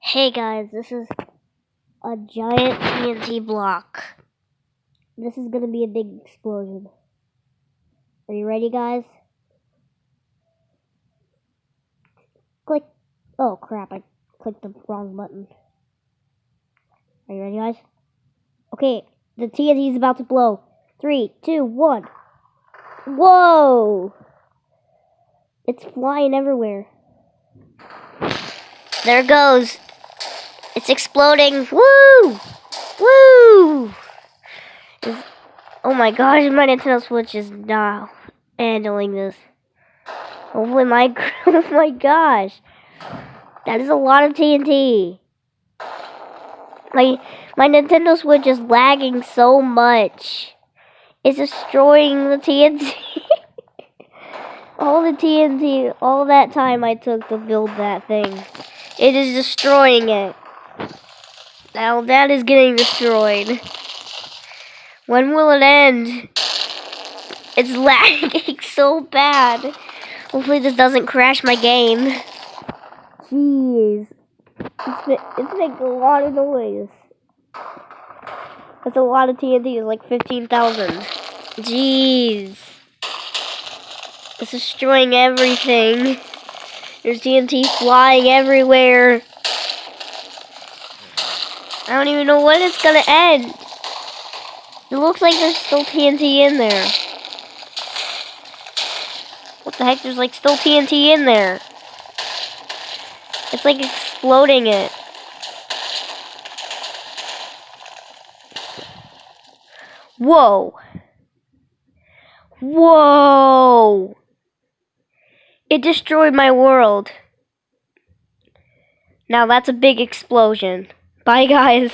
Hey guys, this is a giant TNT block. This is gonna be a big explosion. Are you ready, guys? Click. Oh crap, I clicked the wrong button. Are you ready, guys? Okay, the TNT is about to blow. 3, 2, 1. Whoa! It's flying everywhere. There it goes. It's exploding. Woo! Woo! Oh my gosh, my Nintendo Switch is not handling this. Hopefully oh my gosh. That is a lot of TNT. My Nintendo Switch is lagging so much. It's destroying the TNT. All the TNT, all that time I took to build that thing. It is destroying it. Now that is getting destroyed. When will it end? It's lagging so bad. Hopefully this doesn't crash my game. Jeez. It's making a lot of noise. That's a lot of TNT. It's like 15,000. Jeez. It's destroying everything. There's TNT flying everywhere. I don't even know when it's gonna end. It looks like there's still TNT in there. What the heck? There's like still TNT in there. It's like exploding it. Whoa. Whoa. It destroyed my world. Now that's a big explosion. Bye, guys.